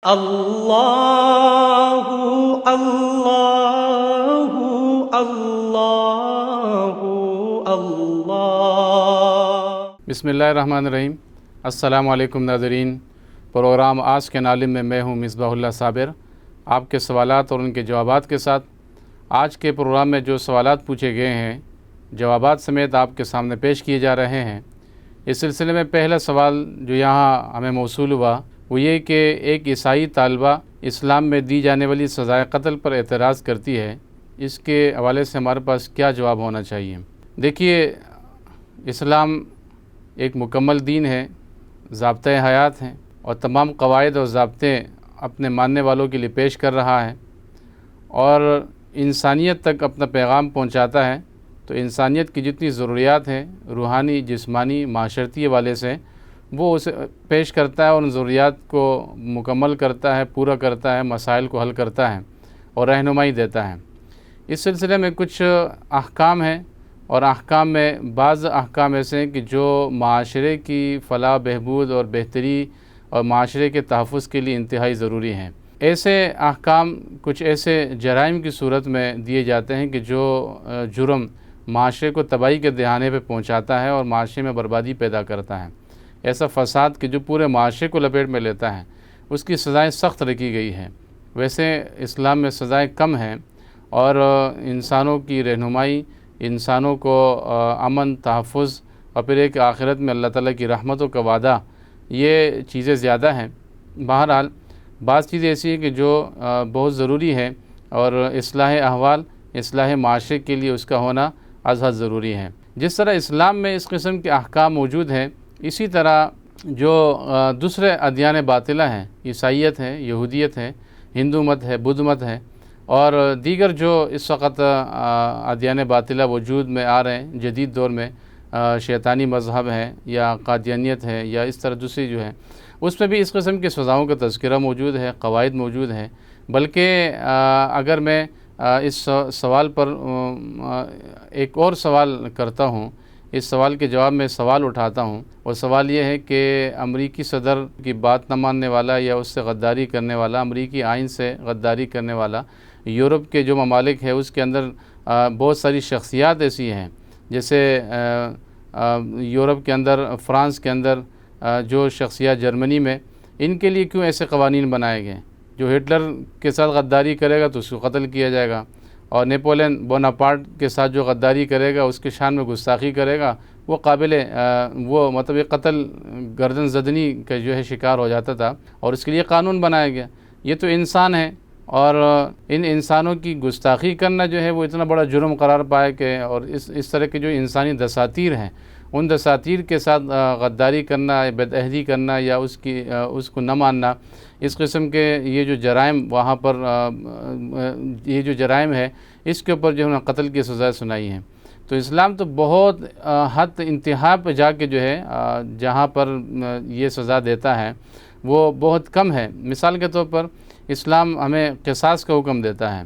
اللہ اللہ اللہ اللہ۔ بسم اللہ الرحمن الرحیم۔ السلام علیکم ناظرین، پروگرام آج کے عالم میں میں ہوں مصباح اللہ صابر، آپ کے سوالات اور ان کے جوابات کے ساتھ۔ آج کے پروگرام میں جو سوالات پوچھے گئے ہیں جوابات سمیت آپ کے سامنے پیش کیے جا رہے ہیں۔ اس سلسلے میں پہلا سوال جو یہاں ہمیں موصول ہوا وہ یہ کہ ایک عیسائی طالبہ اسلام میں دی جانے والی سزائے قتل پر اعتراض کرتی ہے، اس کے حوالے سے ہمارے پاس کیا جواب ہونا چاہیے؟ دیکھیے، اسلام ایک مکمل دین ہے، ضابطۂ حیات ہیں اور تمام قواعد اور ضابطے اپنے ماننے والوں کے لیے پیش کر رہا ہے اور انسانیت تک اپنا پیغام پہنچاتا ہے۔ تو انسانیت کی جتنی ضروریات ہیں روحانی، جسمانی، معاشرتی حوالے سے وہ اسے پیش کرتا ہے اور ان ضروریات کو مکمل کرتا ہے، پورا کرتا ہے، مسائل کو حل کرتا ہے اور رہنمائی دیتا ہے۔ اس سلسلے میں کچھ احکام ہیں اور احکام میں بعض احکام ایسے ہیں کہ جو معاشرے کی فلاح بہبود اور بہتری اور معاشرے کے تحفظ کے لیے انتہائی ضروری ہیں۔ ایسے احکام کچھ ایسے جرائم کی صورت میں دیے جاتے ہیں کہ جو جرم معاشرے کو تباہی کے دہانے پہ پہنچاتا ہے اور معاشرے میں بربادی پیدا کرتا ہے۔ ایسا فساد کہ جو پورے معاشرے کو لپیٹ میں لیتا ہے، اس کی سزائیں سخت رکھی گئی ہیں۔ ویسے اسلام میں سزائیں کم ہیں اور انسانوں کی رہنمائی، انسانوں کو امن، تحفظ اور پھر ایک آخرت میں اللہ تعالیٰ کی رحمتوں کا وعدہ، یہ چیزیں زیادہ ہیں۔ بہرحال بعض چیزیں ایسی ہیں کہ جو بہت ضروری ہے اور اصلاح احوال، اصلاح معاشرے کے لیے اس کا ہونا از حد ضروری ہے۔ جس طرح اسلام میں اس قسم کے احکام موجود ہیں، اسی طرح جو دوسرے ادیان باطلہ ہیں، عیسائیت ہے، یہودیت ہے، ہندو مت ہے، بدھ مت ہے اور دیگر جو اس وقت ادیان باطلہ وجود میں آ رہے ہیں جدید دور میں، شیطانی مذہب ہے یا قادیانیت ہے یا اس طرح دوسری جو ہے، اس میں بھی اس قسم کی سزاؤں کا تذکرہ موجود ہے، قواعد موجود ہیں۔ بلکہ اگر میں اس سوال پر ایک اور سوال کرتا ہوں، اس سوال کے جواب میں سوال اٹھاتا ہوں، اور سوال یہ ہے کہ امریکی صدر کی بات نہ ماننے والا یا اس سے غداری کرنے والا، امریکی آئین سے غداری کرنے والا، یورپ کے جو ممالک ہے اس کے اندر بہت ساری شخصیات ایسی ہیں، جیسے یورپ کے اندر، فرانس کے اندر جو شخصیات، جرمنی میں، ان کے لیے کیوں ایسے قوانین بنائے گئے؟ جو ہٹلر کے ساتھ غداری کرے گا تو اس کو قتل کیا جائے گا، اور نیپولین بوناپارٹ کے ساتھ جو غداری کرے گا، اس کے شان میں گستاخی کرے گا، وہ وہ مطلب قتل، گردن زدنی کا جو ہے شکار ہو جاتا تھا، اور اس کے لیے قانون بنایا گیا۔ یہ تو انسان ہے اور ان انسانوں کی گستاخی کرنا جو ہے وہ اتنا بڑا جرم قرار پائے کہ، اور اس طرح کے جو انسانی دساتیر ہیں، ان دساتیر کے ساتھ غداری کرنا، بدعہدی کرنا یا اس کو نہ ماننا، اس قسم کے یہ جو جرائم وہاں پر یہ جو جرائم ہے، اس کے اوپر جو انہوں نے قتل کی سزا سنائی ہیں۔ تو اسلام تو بہت حد انتہا پہ جا کے جو ہے جہاں پر یہ سزا دیتا ہے وہ بہت کم ہے۔ مثال کے طور پر اسلام ہمیں قصاص کا حکم دیتا ہے،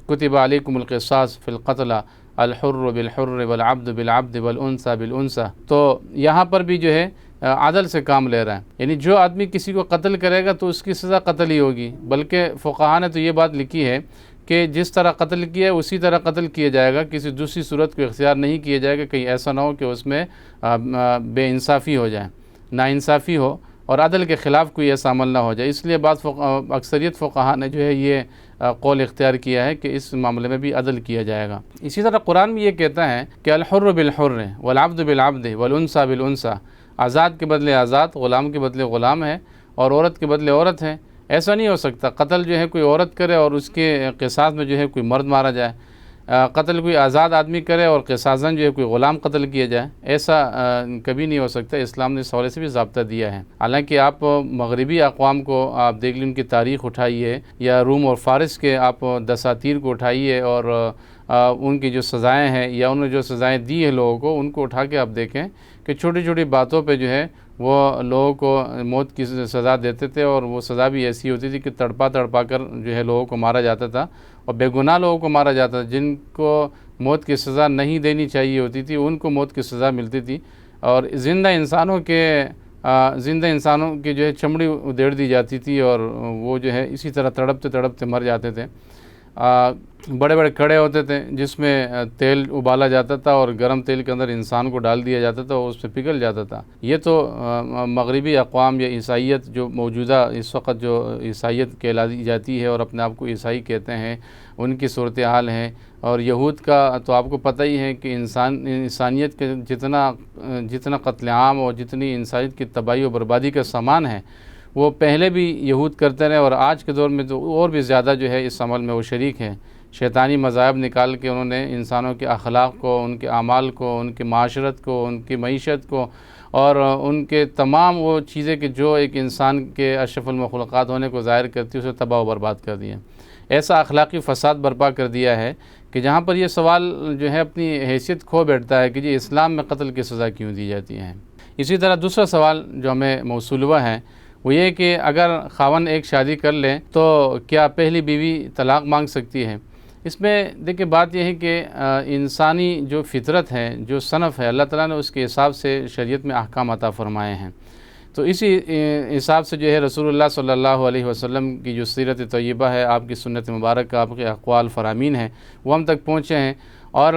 کتب علیکم القصاص فی القتلى الحر بالحر والعبد بالعبد والانثى بالانثى۔ تو یہاں پر بھی جو ہے عدل سے کام لے رہا ہے، یعنی جو آدمی کسی کو قتل کرے گا تو اس کی سزا قتل ہی ہوگی۔ بلکہ فقہاء نے تو یہ بات لکھی ہے کہ جس طرح قتل کیا ہے اسی طرح قتل کیا جائے گا، کسی دوسری صورت کو اختیار نہیں کیا جائے گا، کہیں ایسا نہ ہو کہ اس میں بے انصافی ہو جائے، ناانصافی ہو اور عدل کے خلاف کوئی ایسا عمل نہ ہو جائے۔ اس لیے اکثریت فقہاء نے جو ہے یہ قول اختیار کیا ہے کہ اس معاملے میں بھی عدل کیا جائے گا۔ اسی طرح قرآن بھی یہ کہتا ہے کہ الحر بالحر والعبد بالعبد والانثى بالانثى، آزاد کے بدلے آزاد، غلام کے بدلے غلام ہے اور عورت کے بدلے عورت ہے۔ ایسا نہیں ہو سکتا قتل جو ہے کوئی عورت کرے اور اس کے قصاص میں جو ہے کوئی مرد مارا جائے، قتل کوئی آزاد آدمی کرے اور قصاصاً جو ہے کوئی غلام قتل کیا جائے، ایسا کبھی نہیں ہو سکتا۔ اسلام نے اس حوالے سے بھی ضابطہ دیا ہے۔ حالانکہ آپ مغربی اقوام کو آپ دیکھ لیں، ان کی تاریخ اٹھائیے یا روم اور فارس کے آپ دساتیر کو اٹھائیے اور ان کی جو سزائیں ہیں یا انہوں نے جو سزائیں دی ہیں لوگوں کو، ان کو اٹھا کے آپ دیکھیں کہ چھوٹی چھوٹی باتوں پہ جو ہے وہ لوگوں کو موت کی سزا دیتے تھے، اور وہ سزا بھی ایسی ہوتی تھی کہ تڑپا تڑپا کر جو ہے لوگوں کو مارا جاتا تھا، اور بے گناہ لوگوں کو مارا جاتا تھا۔ جن کو موت کی سزا نہیں دینی چاہیے ہوتی تھی ان کو موت کی سزا ملتی تھی، اور زندہ انسانوں کے زندہ انسانوں کی جو ہے چمڑی ادھیڑ دی جاتی تھی اور وہ جو ہے اسی طرح تڑپتے تڑپتے مر جاتے تھے۔ بڑے بڑے کڑے ہوتے تھے جس میں تیل ابالا جاتا تھا اور گرم تیل کے اندر انسان کو ڈال دیا جاتا تھا اور اس پہ پگھل جاتا تھا۔ یہ تو مغربی اقوام یا عیسائیت جو موجودہ اس وقت جو عیسائیت کہلائی جاتی ہے اور اپنے آپ کو عیسائی کہتے ہیں، ان کی صورتحال ہے۔ اور یہود کا تو آپ کو پتہ ہی ہے کہ انسانیت کے جتنا قتل عام اور جتنی انسانیت کی تباہی و بربادی کا سامان ہے وہ پہلے بھی یہود کرتے رہے، اور آج کے دور میں تو اور بھی زیادہ جو ہے اس عمل میں وہ شریک ہیں۔ شیطانی مذاہب نکال کے انہوں نے انسانوں کے اخلاق کو، ان کے اعمال کو، ان کی معاشرت کو، ان کی معیشت کو اور ان کے تمام وہ چیزیں کہ جو ایک انسان کے اشرف المخلوقات ہونے کو ظاہر کرتی ہے، اسے تباہ و برباد کر دیا۔ ایسا اخلاقی فساد برپا کر دیا ہے کہ جہاں پر یہ سوال جو ہے اپنی حیثیت کھو بیٹھتا ہے کہ جی اسلام میں قتل کی سزا کیوں دی جاتی ہے۔ اسی طرح دوسرا سوال جو ہمیں موصول ہوا ہے وہ یہ کہ اگر خاوند ایک شادی کر لے تو کیا پہلی بیوی طلاق مانگ سکتی ہے؟ اس میں دیکھیں بات یہ ہے کہ انسانی جو فطرت ہے، جو صنف ہے، اللہ تعالیٰ نے اس کے حساب سے شریعت میں احکام عطا فرمائے ہیں۔ تو اسی حساب سے جو ہے رسول اللہ صلی اللہ علیہ وسلم کی جو سیرت طیبہ ہے، آپ کی سنت مبارک، آپ کے اقوال فرامین ہیں، وہ ہم تک پہنچے ہیں، اور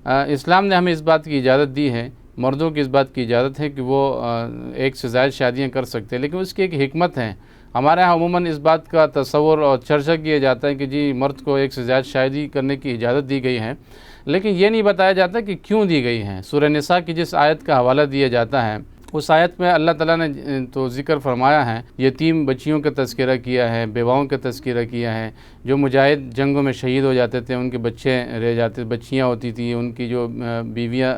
اسلام نے ہمیں اس بات کی اجازت دی ہے، مردوں کی اس بات کی اجازت ہے کہ وہ ایک سے زائد شادیاں کر سکتے ہیں، لیکن اس کی ایک حکمت ہے۔ ہمارے ہاں عموماً اس بات کا تصور اور چرچا کیا جاتا ہے کہ جی مرد کو ایک سے زائد شادی کرنے کی اجازت دی گئی ہے، لیکن یہ نہیں بتایا جاتا کہ کیوں دی گئی ہے۔ سورہ نساء کی جس آیت کا حوالہ دیا جاتا ہے اس آیت میں اللہ تعالیٰ نے تو ذکر فرمایا ہے، یتیم بچیوں کا تذکرہ کیا ہے، بیواؤں کا تذکرہ کیا ہے، جو مجاہد جنگوں میں شہید ہو جاتے تھے ان کے بچے رہ جاتے، بچیاں ہوتی تھیں، ان کی جو بیویاں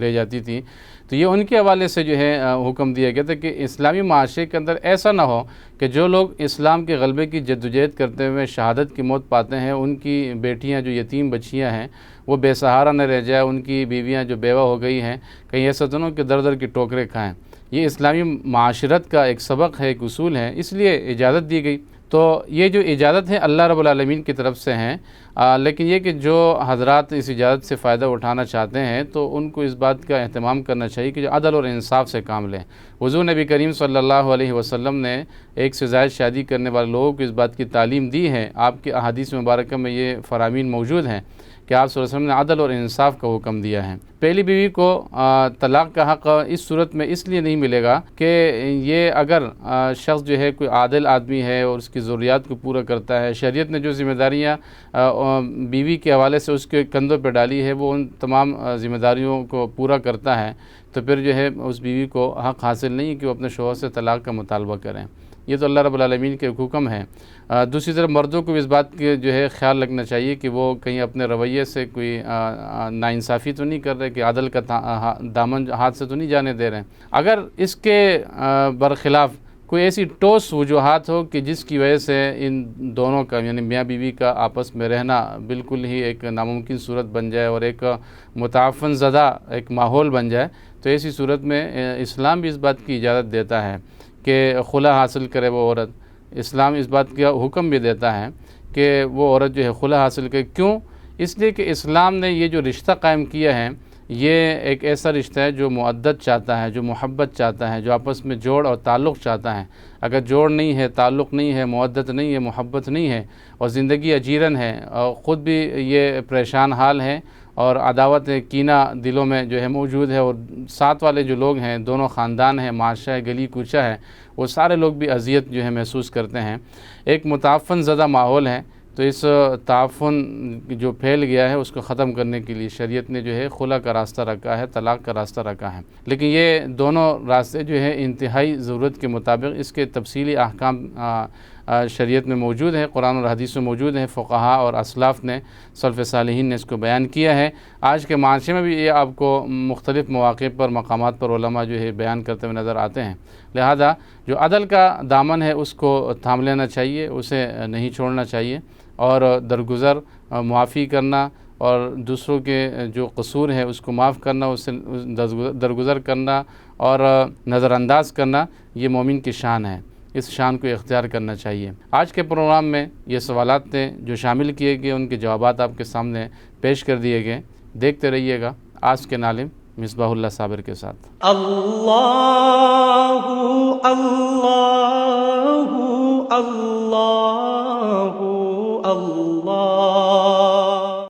رہ جاتی تھیں، تو یہ ان کے حوالے سے جو ہے حکم دیا گیا تھا کہ اسلامی معاشرے کے اندر ایسا نہ ہو کہ جو لوگ اسلام کے غلبے کی جدوجہد کرتے ہوئے شہادت کی موت پاتے ہیں، ان کی بیٹیاں جو یتیم بچیاں ہیں وہ بے سہارا نہ رہ جائے، ان کی بیویاں جو بیوہ ہو گئی ہیں کہیں ایسا تو نہ ہو کہ در در کی ٹوکرے کھائیں۔ یہ اسلامی معاشرت کا ایک سبق ہے، ایک اصول ہے، اس لیے اجازت دی گئی۔ تو یہ جو اجازت ہے اللہ رب العالمین کی طرف سے ہیں، لیکن یہ کہ جو حضرات اس اجازت سے فائدہ اٹھانا چاہتے ہیں تو ان کو اس بات کا اہتمام کرنا چاہیے کہ جو عدل اور انصاف سے کام لیں۔ حضور نبی کریم صلی اللہ علیہ وسلم نے ایک سے زائد شادی کرنے والے لوگوں کو اس بات کی تعلیم دی ہے، آپ کی احادیث مبارکہ میں یہ فرامین موجود ہیں کہ آپ صلی اللہ علیہ وسلم نے عدل اور انصاف کا حکم دیا ہے۔ پہلی بیوی کو طلاق کا حق اس صورت میں اس لیے نہیں ملے گا کہ یہ اگر شخص جو ہے کوئی عادل آدمی ہے اور اس کی ضروریات کو پورا کرتا ہے، شریعت نے جو ذمہ داریاں بیوی کے حوالے سے اس کے کندھوں پہ ڈالی ہے وہ ان تمام ذمہ داریوں کو پورا کرتا ہے، تو پھر جو ہے اس بیوی کو حق حاصل نہیں ہے کہ وہ اپنے شوہر سے طلاق کا مطالبہ کریں۔ یہ تو اللہ رب العالمین کے حکم ہے۔ دوسری طرف مردوں کو اس بات کے جو ہے خیال رکھنا چاہیے کہ وہ کہیں اپنے رویے سے کوئی ناانصافی تو نہیں کر رہے، کہ عدل کا دامن ہاتھ سے تو نہیں جانے دے رہے ہیں۔ اگر اس کے برخلاف کوئی ایسی ٹوس وجوہات ہو کہ جس کی وجہ سے ان دونوں کا یعنی میاں بیوی کا آپس میں رہنا بالکل ہی ایک ناممکن صورت بن جائے اور ایک متعفن زدہ ایک ماحول بن جائے، تو ایسی صورت میں اسلام بھی اس بات کی اجازت دیتا ہے کہ خلا حاصل کرے وہ عورت۔ اسلام اس بات کا حکم بھی دیتا ہے کہ وہ عورت جو ہے خلا حاصل کرے۔ کیوں؟ اس لیے کہ اسلام نے یہ جو رشتہ قائم کیا ہے یہ ایک ایسا رشتہ ہے جو معدت چاہتا ہے، جو محبت چاہتا ہے، جو آپس میں جوڑ اور تعلق چاہتا ہے۔ اگر جوڑ نہیں ہے، تعلق نہیں ہے، معدت نہیں ہے، محبت نہیں ہے اور زندگی اجیرن ہے اور خود بھی یہ پریشان حال ہے اور عداوت کینہ دلوں میں جو ہے موجود ہے، اور ساتھ والے جو لوگ ہیں، دونوں خاندان ہیں، معاشرہ ہے، گلی کوچہ ہے، وہ سارے لوگ بھی اذیت جو ہے محسوس کرتے ہیں، ایک متعفن زدہ ماحول ہے، تو اس تعفن جو پھیل گیا ہے اس کو ختم کرنے کے لیے شریعت نے جو ہے خلا کا راستہ رکھا ہے، طلاق کا راستہ رکھا ہے۔ لیکن یہ دونوں راستے جو ہے انتہائی ضرورت کے مطابق اس کے تفصیلی احکام شریعت میں موجود ہے، قرآن اور حدیث میں موجود ہیں، فقہاء اور اسلاف نے، سلف صالحین نے اس کو بیان کیا ہے۔ آج کے معاشرے میں بھی یہ آپ کو مختلف مواقع پر، مقامات پر علماء جو ہے بیان کرتے ہوئے نظر آتے ہیں۔ لہذا جو عدل کا دامن ہے اس کو تھام لینا چاہیے، اسے نہیں چھوڑنا چاہیے، اور درگزر معافی کرنا اور دوسروں کے جو قصور ہے اس کو معاف کرنا، اس سے درگزر کرنا اور نظر انداز کرنا، یہ مومن کی شان ہے، اس شان کو اختیار کرنا چاہیے۔ آج کے پروگرام میں یہ سوالات تھے جو شامل کیے گئے، ان کے جوابات آپ کے سامنے پیش کر دیے گئے۔ دیکھتے رہیے گا آج کے نالم مصباح اللہ صابر کے ساتھ۔ اللہ اللہ اللہ اللہ